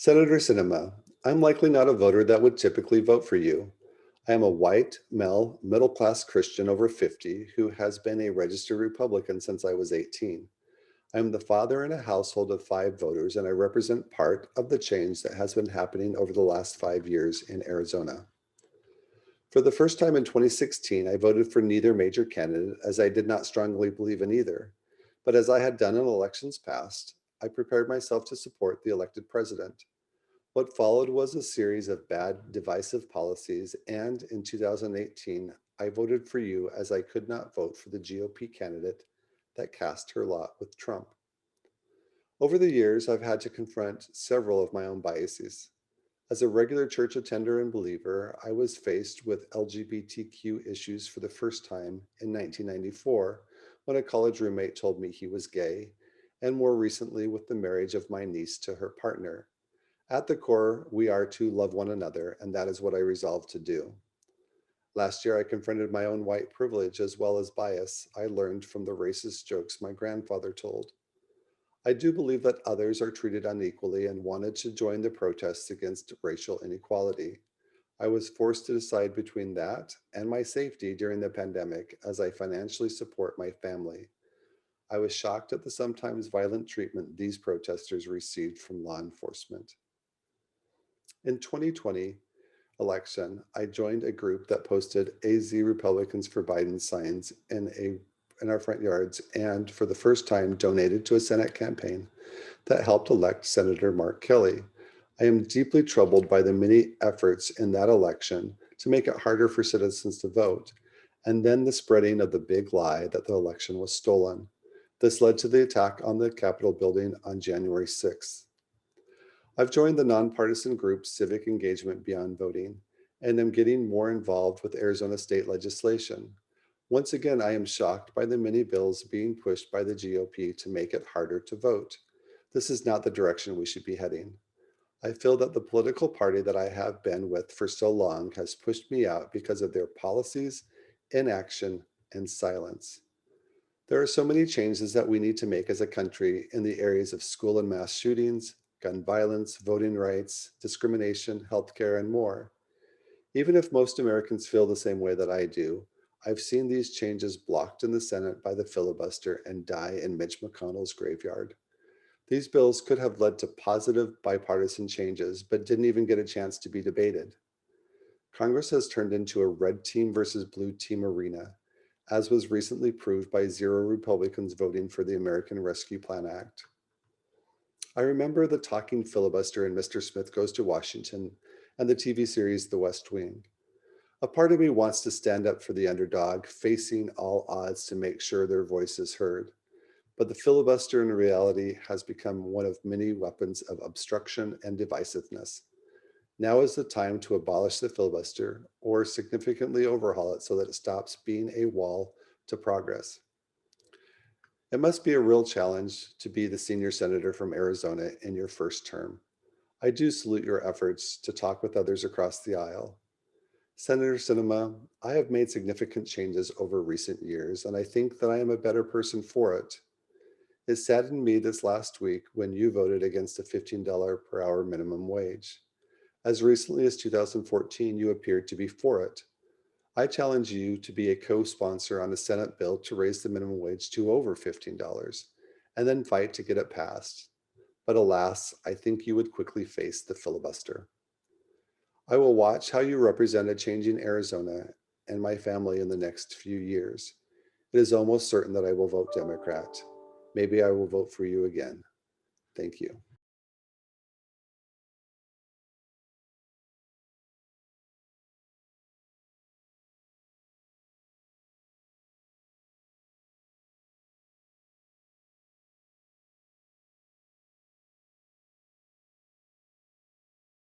Senator Sinema, I'm likely not a voter that would typically vote for you. I am a white, male, middle-class Christian over 50 who has been a registered Republican since I was 18. I am the father in a household of 5 voters, and I represent part of the change that has been happening over the last 5 years in Arizona. For the first time in 2016, I voted for neither major candidate as I did not strongly believe in either. But as I had done in elections past, I prepared myself to support the elected president. What followed was a series of bad, divisive policies, and in 2018, I voted for you as I could not vote for the GOP candidate that cast her lot with Trump. Over the years, I've had to confront several of my own biases. As a regular church attender and believer, I was faced with LGBTQ issues for the first time in 1994 when a college roommate told me he was gay, and more recently with the marriage of my niece to her partner. At the core, we are to love one another, and that is what I resolved to do. Last year, I confronted my own white privilege as well as bias I learned from the racist jokes my grandfather told. I do believe that others are treated unequally and wanted to join the protests against racial inequality. I was forced to decide between that and my safety during the pandemic as I financially support my family. I was shocked at the sometimes violent treatment these protesters received from law enforcement. In 2020 election, I joined a group that posted AZ Republicans for Biden signs in our front yards and for the first time donated to a Senate campaign that helped elect Senator Mark Kelly. I am deeply troubled by the many efforts in that election to make it harder for citizens to vote, and then the spreading of the big lie that the election was stolen. This led to the attack on the Capitol building on January 6th. I've joined the nonpartisan group Civic Engagement Beyond Voting and am getting more involved with Arizona state legislation. Once again, I am shocked by the many bills being pushed by the GOP to make it harder to vote. This is not the direction we should be heading. I feel that the political party that I have been with for so long has pushed me out because of their policies, inaction, and silence. There are so many changes that we need to make as a country in the areas of school and mass shootings, gun violence, voting rights, discrimination, healthcare, and more. Even if most Americans feel the same way that I do, I've seen these changes blocked in the Senate by the filibuster and die in Mitch McConnell's graveyard. These bills could have led to positive bipartisan changes, but didn't even get a chance to be debated. Congress has turned into a red team versus blue team arena, as was recently proved by 0 Republicans voting for the American Rescue Plan Act. I remember the talking filibuster in Mr. Smith Goes to Washington and the TV series The West Wing. A part of me wants to stand up for the underdog, facing all odds to make sure their voice is heard. But the filibuster in reality has become one of many weapons of obstruction and divisiveness. Now is the time to abolish the filibuster or significantly overhaul it so that it stops being a wall to progress. It must be a real challenge to be the senior senator from Arizona in your first term. I do salute your efforts to talk with others across the aisle. Senator Sinema, I have made significant changes over recent years, and I think that I am a better person for it. It saddened me this last week when you voted against a $15 per hour minimum wage. As recently as 2014, you appeared to be for it. I challenge you to be a co-sponsor on a Senate bill to raise the minimum wage to over $15 and then fight to get it passed. But alas, I think you would quickly face the filibuster. I will watch how you represent a changing Arizona and my family in the next few years. It is almost certain that I will vote Democrat. Maybe I will vote for you again. Thank you.